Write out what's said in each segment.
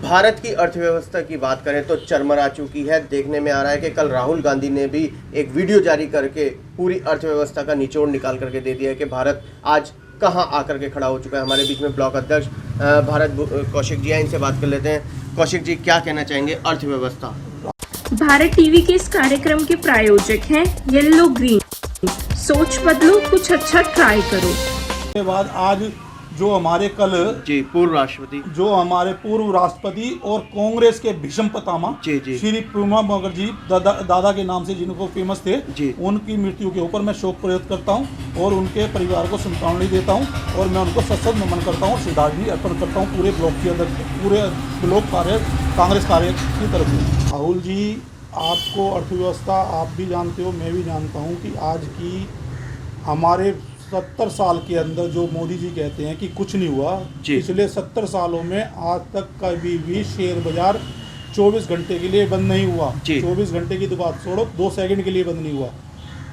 भारत की अर्थव्यवस्था की बात करें तो चरमरा चुकी है। देखने में आ रहा है कि कल राहुल गांधी ने भी एक वीडियो जारी करके पूरी अर्थव्यवस्था का निचोड़ निकाल करके दे दिया है कि भारत आज कहां आकर के खड़ा हो चुका है। हमारे बीच में ब्लॉक अध्यक्ष भारत कौशिक जी हैं, इनसे बात कर लेते हैं। कौशिक जी, क्या कहना चाहेंगे अर्थव्यवस्था? भारत टीवी के इस कार्यक्रम के प्रायोजक हैं येलो ग्रीन। सोच बदलो, कुछ अच्छा ट्राई करो। के बाद आज जो हमारे कल जी पूर्व राष्ट्रपति, जो हमारे पूर्व राष्ट्रपति और कांग्रेस के भीष्म पितामह श्री प्रणब मुखर्जी दादा के नाम से जिनको फेमस थे, उनकी मृत्यु के ऊपर मैं शोक प्रकट करता हूं और उनके परिवार को सांत्वना देता हूं और मैं उनको सशक्त नमन करता हूं, श्रद्धांजलि अर्पण करता हूं पूरे ब्लॉक के अंदर, पूरे ब्लॉक कार्य कांग्रेस कार्य की तरफ से। राहुल जी, आपको अर्थव्यवस्था आप भी जानते हो, मैं भी जानता हूँ कि आज की हमारे 70 साल के अंदर जो मोदी जी कहते हैं कि कुछ नहीं हुआ, पिछले 70 सालों में आज तक कभी भी शेयर बाजार 24 घंटे के लिए बंद नहीं हुआ। 24 घंटे की तो बात छोड़ो, 2 सेकंड के लिए बंद नहीं हुआ।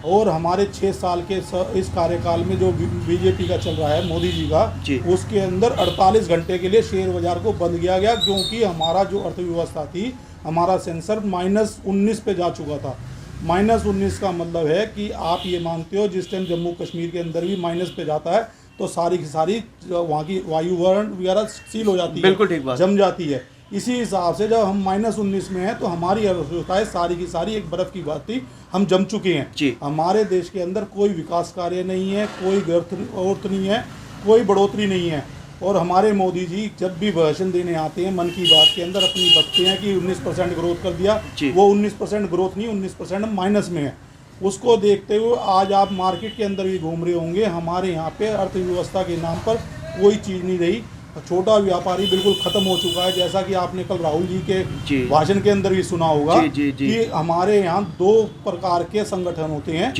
और हमारे 6 साल के इस कार्यकाल में जो बीजेपी का चल रहा है, मोदी जी का, उसके अंदर 48 घंटे के लिए शेयर बाजार को बंद किया गया, क्योंकि हमारा जो अर्थव्यवस्था थी, हमारा सेंसर -19 पे जा चुका था। -19 का मतलब है कि आप ये मानते हो जिस टाइम जम्मू कश्मीर के अंदर भी माइनस पे जाता है तो सारी की सारी वहाँ की वायुवरण वगैरह सील हो जाती है, बिल्कुल ठीक बात, जम जाती है। इसी हिसाब से जब हम -19 में हैं तो हमारी अर्थव्यवस्था सारी की सारी एक बर्फ़ की बात थी, हम जम चुके हैं। हमारे देश के अंदर कोई विकास कार्य नहीं है, कोई ग्रोथ नहीं है, कोई बढ़ोतरी नहीं है। और हमारे मोदी जी जब भी भाषण देने आते हैं मन की बात के अंदर अपनी बकते हैं कि 19% ग्रोथ कर दिया, वो 19% ग्रोथ नहीं, 19% माइनस में है। उसको देखते हुए आज आप मार्केट के अंदर भी घूम रहे होंगे, हमारे यहाँ पे अर्थव्यवस्था के नाम पर कोई चीज़ नहीं रही। छोटा व्यापारी बिल्कुल खत्म हो चुका है, जैसा कि आपने कल राहुल जी के भाषण के अंदर भी सुना होगा कि हमारे यहाँ 2 प्रकार के संगठन होते हैं,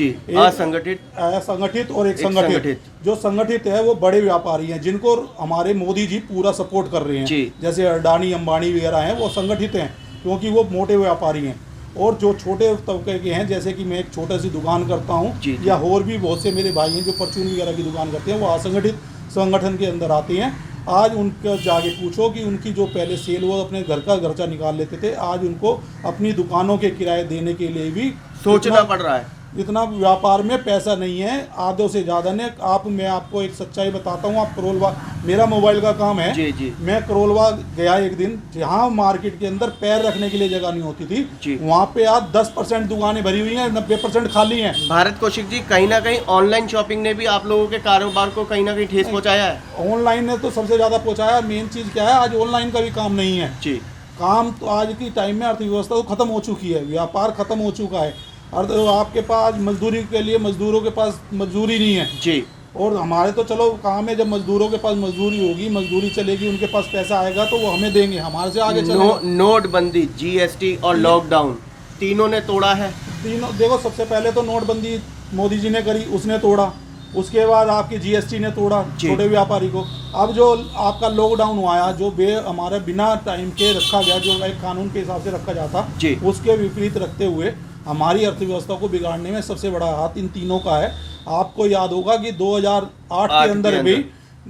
असंगठित और एक संगठित। जो संगठित है वो बड़े व्यापारी हैं जिनको हमारे मोदी जी पूरा सपोर्ट कर रहे हैं, जैसे अडानी अंबानी वगैरह हैं, वो संगठित हैं क्योंकि वो मोटे व्यापारी हैं। और जो छोटे तबके के हैं, जैसे कि मैं एक छोटी सी दुकान करता हूँ या और भी बहुत से मेरे भाई हैं जो परचून वगैरह की दुकान करते हैं, वो असंगठित संगठन के अंदर आते हैं। आज उनका जाके पूछो कि उनकी जो पहले सेल वो अपने घर का खर्चा निकाल लेते थे, आज उनको अपनी दुकानों के किराए देने के लिए भी सोचना पड़ रहा है। इतना व्यापार में पैसा नहीं है, आधों से ज़्यादा ने। मैं आपको एक सच्चाई बताता हूँ, आप करोलवा, मेरा मोबाइल का काम है, मैं करोलवा गया एक दिन, जहाँ मार्केट के अंदर पैर रखने के लिए जगह नहीं होती थी, वहाँ पे आज 10% दुकानें भरी हुई हैं, 90% खाली हैं। भारत कौशिक जी, कहीं ना कहीं ऑनलाइन शॉपिंग ने भी आप लोगों के कारोबार को कहीं ना कहीं ठेस पहुँचाया है। ऑनलाइन ने तो सबसे ज़्यादा पहुँचाया। मेन चीज़ क्या है, आज ऑनलाइन का भी काम नहीं है। काम तो आज की टाइम में अर्थव्यवस्था तो खत्म हो चुकी है, व्यापार खत्म हो चुका है। और आपके पास मजदूरी के लिए मजदूरों के पास मजदूरी नहीं है और हमारे तो चलो काम है, जब मजदूरों के पास मजदूरी होगी, मजदूरी चलेगी, उनके पास पैसा आएगा तो वो हमें देंगे, हमारे से आगे चलेगा। नोटबंदी, जीएसटी और लॉकडाउन तीनों ने तोड़ा है। तीनों देखो, सबसे पहले तो नोटबंदी मोदी जी ने करी, उसने तोड़ा। उसके बाद आपकी जीएसटी ने तोड़ा छोटे व्यापारी को। अब जो आपका लॉकडाउन हुआ, जो हमारे बिना टाइम के रखा गया, जो एक कानून के हिसाब से रखा जाता, उसके विपरीत रखते हुए हमारी अर्थव्यवस्था को बिगाड़ने में सबसे बड़ा हाथ इन तीनों का है। आपको याद होगा कि 2008 के अंदर भी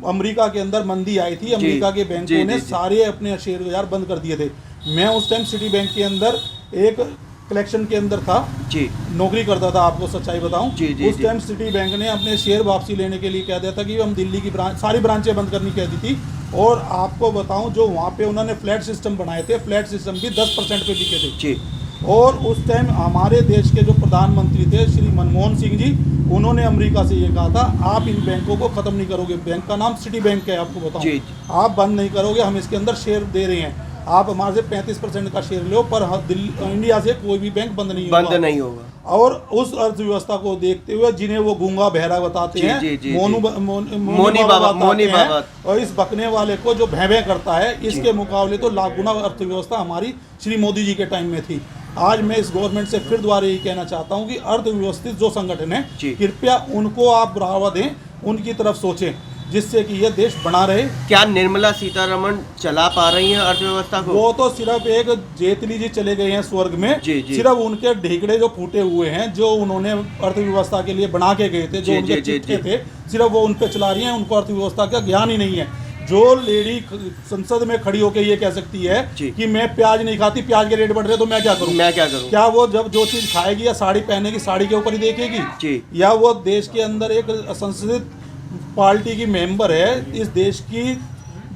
अमेरिका के अंदर मंदी आई थी, अमेरिका के बैंकों ने सारे अपने शेयर बाजार बंद कर दिए थे। मैं उस टाइम सिटी बैंक के अंदर एक कलेक्शन के अंदर था, नौकरी करता था, आपको सच्चाई बताऊं। उस टाइम सिटी बैंक ने अपने शेयर वापसी लेने के लिए कह दिया था कि हम दिल्ली की सारी ब्रांचें बंद करनी कहती थी। और आपको बताऊं, जो वहाँ पे उन्होंने फ्लैट सिस्टम बनाए थे, फ्लैट सिस्टम भी 10% पे बिके थे। और उस टाइम हमारे देश के जो प्रधानमंत्री थे श्री मनमोहन सिंह जी, उन्होंने अमेरिका से ये कहा था, आप इन बैंकों को ख़त्म नहीं करोगे। बैंक का नाम सिटी बैंक है, आपको बताऊं, आप बंद नहीं करोगे, हम इसके अंदर शेयर दे रहे हैं, आप हमारे से 35% का शेयर लो, पर इंडिया से कोई भी बैंक बंद नहीं होगा। और उस अर्थव्यवस्था को देखते हुए जिन्हें वो गूंगा बहरा बताते हैं, मोनी बाबा, और इस बकने वाले को जो भैं करता है, इसके मुकाबले तो लाख गुना अर्थव्यवस्था हमारी श्री मोदी जी के टाइम में थी। आज मैं इस गवर्नमेंट से फिर दोबारा यही कहना चाहता हूं कि अर्थव्यवस्थित जो संगठन है, कृपया उनको आप बढ़ावा दें, उनकी तरफ सोचें, जिससे कि यह देश बना रहे। क्या निर्मला सीतारमण चला पा रही हैं अर्थव्यवस्था को? वो तो सिर्फ एक जेटली जी चले गए हैं स्वर्ग में, सिर्फ उनके ढेकड़े जो फूटे हुए हैं, जो उन्होंने अर्थव्यवस्था के लिए बना के गए थे, जो उनके चिट्ठे थे, सिर्फ वो उन पे चला रही हैं। उनको अर्थव्यवस्था का ज्ञान ही नहीं है। जो लेडी संसद में खड़ी होकर ये कह सकती है जी। कि मैं प्याज नहीं खाती, प्याज के रेट बढ़ रहे तो मैं क्या करूं? क्या वो जब जो चीज खाएगी या साड़ी पहनेगी साड़ी के ऊपर ही देखेगी जी। या वो देश के अंदर एक संसदीय पार्टी की मेंबर है, इस देश की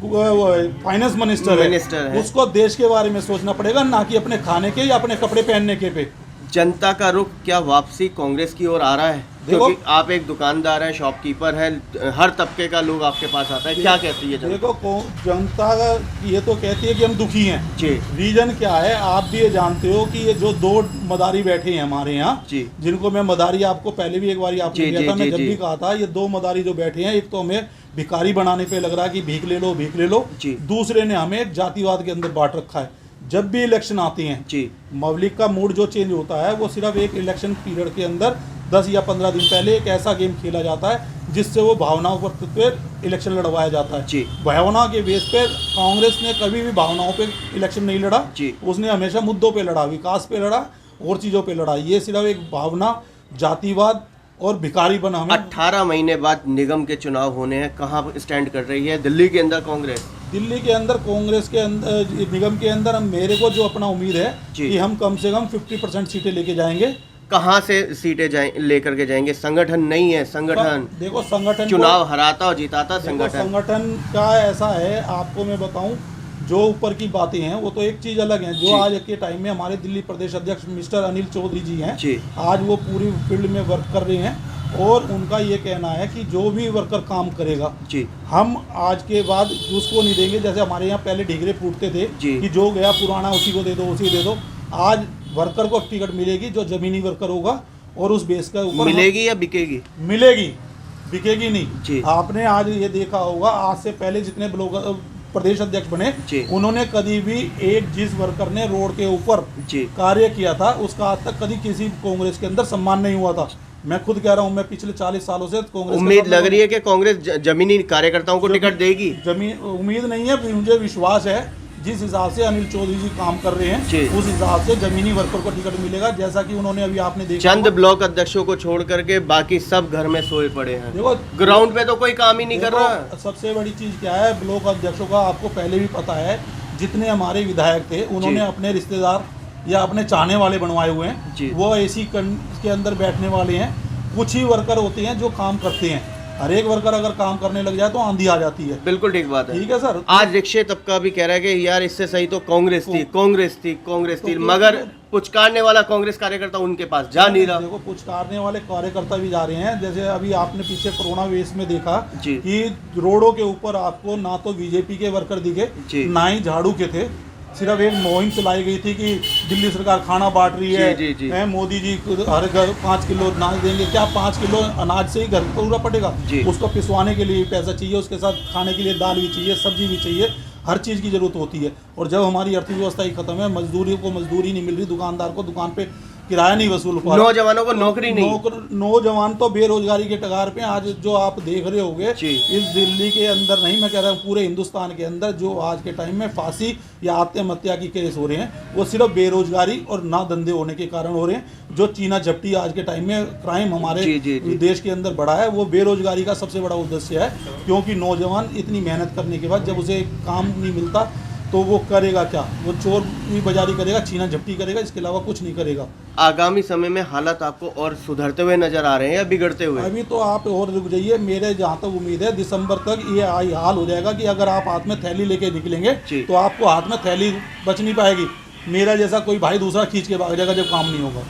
फाइनेंस मिनिस्टर है, उसको देश के बारे में सोचना पड़ेगा, ना कि अपने खाने के या अपने कपड़े पहनने के पे। जनता का रुख क्या वापसी कांग्रेस की ओर आ रहा है? क्योंकि आप एक दुकानदार हैं, शॉपकीपर हैं, हर तबके का लोग आपके पास आता है, क्या कहती है जनता? देखो जनता का ये तो कहती है कि हम दुखी हैं जी। रीजन क्या है आप भी ये जानते हो कि ये जो दो मदारी बैठे हैं हमारे यहाँ, जिनको मैं मदारी आपको पहले भी एक बार आपने दिया था, मैं जब भी कहा था ये दो मदारी जो बैठे हैं, एक तो हमें भिखारी बनाने पे लग रहा है कि भीख ले लो भीख ले लो, दूसरे ने हमें एक जातिवाद के अंदर बांट रखा है। जब भी इलेक्शन आती हैं जी, मौलिक का मूड जो चेंज होता है वो सिर्फ एक इलेक्शन पीरियड के अंदर 10 या 15 दिन पहले एक ऐसा गेम खेला जाता है जिससे वो भावनाओं पर इलेक्शन लड़वाया जाता है जी। भावना के बेस पे कांग्रेस ने कभी भी भावनाओं पे इलेक्शन नहीं लड़ा जी। उसने हमेशा मुद्दों पे लड़ा, विकास पे लड़ा और चीज़ों पे लड़ा। ये सिर्फ एक भावना, जातिवाद और भिखारी बना। हमें 18 महीने बाद निगम के चुनाव होने हैं, कहाँ स्टैंड कर रही है दिल्ली के अंदर कांग्रेस? दिल्ली के अंदर कांग्रेस के अंदर निगम के अंदर मेरे को जो अपना उम्मीद है कि हम कम से कम 50% सीटें लेके जाएंगे। कहाँ से सीटें लेकर के जाएंगे? संगठन नहीं है, संगठन देखो संगठन चुनाव हराता और जिताता संगठन का ऐसा है, आपको मैं बताऊं जो ऊपर की बातें हैं वो तो एक चीज अलग है। जो आज के टाइम में हमारे दिल्ली प्रदेश अध्यक्ष मिस्टर अनिल चौधरी जी हैं, आज वो पूरी फील्ड में वर्क कर रहे हैं और उनका ये कहना है कि जो भी वर्कर काम करेगा जी, हम आज के बाद उसको नहीं देंगे। जैसे हमारे यहाँ पहले ढिगरे फूटते थे कि जो गया पुराना उसी को दे दो, उसी दे दो। आज वर्कर को टिकट मिलेगी जो जमीनी वर्कर होगा और उस बेस का ऊपर मिलेगी या बिकेगी? मिलेगी, बिकेगी नहीं। आपने आज ये देखा होगा, आज से पहले जितने ब्लॉगर प्रदेश अध्यक्ष बने उन्होंने कभी भी एक जिस वर्कर ने रोड के ऊपर कार्य किया था उसका आज तक कभी किसी कांग्रेस के अंदर सम्मान नहीं हुआ था। मैं खुद कह रहा हूं, मैं पिछले 40 सालों से कांग्रेस उम्मीद लग रही है कि कांग्रेस जमीनी कार्यकर्ताओं को टिकट देगी। उम्मीद नहीं है, मुझे विश्वास है जिस हिसाब से अनिल चौधरी जी काम कर रहे हैं उस हिसाब से जमीनी वर्कर को टिकट मिलेगा। जैसा कि उन्होंने अभी आपने देखा, चंद ब्लॉक अध्यक्षों को छोड़ करके बाकी सब घर में सोए पड़े हैं। देखो ग्राउंड पे तो कोई काम ही नहीं कर रहा। सबसे बड़ी चीज क्या है, ब्लॉक अध्यक्षों का आपको पहले भी पता है, जितने हमारे विधायक थे उन्होंने अपने रिश्तेदार या अपने चाहने वाले बनवाए हुए हैं। वो एसी के अंदर बैठने वाले हैं। कुछ ही वर्कर होते हैं जो काम करते हैं। हर एक वर्कर अगर काम करने लग जाए तो आंधी आ जाती है। बिल्कुल ठीक बात है। ठीक है सर। आज रिक्शे तबका भी कह रहा है कि यार इससे सही तो कांग्रेस थी, मगर पुचकारने वाला कांग्रेस कार्यकर्ता उनके पास जा नहीं रहा। देखो पुचकारने वाले कार्यकर्ता भी जा रहे हैं। जैसे अभी आपने पीछे कोरोना वेस में देखा कि रोडों के ऊपर आपको ना तो बीजेपी के वर्कर दिखे ना ही झाड़ू के थे। सिर्फ एक मुहिम चलाई गई थी कि दिल्ली सरकार खाना बांट रही है, मोदी जी हर घर 5 किलो अनाज देंगे। क्या 5 किलो अनाज से ही घर पूरा पड़ेगा? उसको पिसवाने के लिए पैसा चाहिए, उसके साथ खाने के लिए दाल भी चाहिए, सब्जी भी चाहिए, हर चीज़ की जरूरत होती है। और जब हमारी अर्थव्यवस्था ही खत्म है, मजदूरी को मजदूरी नहीं मिल रही, दुकानदार को दुकान पे किराया नहीं वसूल हो, नौजवानों को नौकरी नहीं, नौजवान तो बेरोजगारी के टगार पे। आज जो आप देख रहे होंगे इस दिल्ली के अंदर नहीं, मैं कह रहा हूँ पूरे हिंदुस्तान के अंदर जो आज के टाइम में फांसी या आत्महत्या की केस हो रहे हैं वो सिर्फ बेरोजगारी और ना धंधे होने के कारण हो रहे हैं। जो चीना झपटी आज के टाइम में क्राइम हमारे देश के अंदर बढ़ा है वो बेरोजगारी का सबसे बड़ा उद्देश्य है। क्योंकि नौजवान इतनी मेहनत करने के बाद जब उसे काम नहीं मिलता तो वो करेगा क्या? वो चोर बाजारी करेगा, छीना झपटी करेगा, इसके अलावा कुछ नहीं करेगा। आगामी समय में हालात आपको और सुधरते हुए नजर आ रहे हैं या बिगड़ते हुए? अभी तो आप और रुक जाइए। मेरे जहाँ तक उम्मीद है दिसंबर तक ये हाल हो जाएगा कि अगर आप हाथ में थैली लेके निकलेंगे तो आपको हाथ में थैली बच नहीं पाएगी। मेरा जैसा कोई भाई दूसरा खींच के भाग जाएगा जब काम नहीं होगा।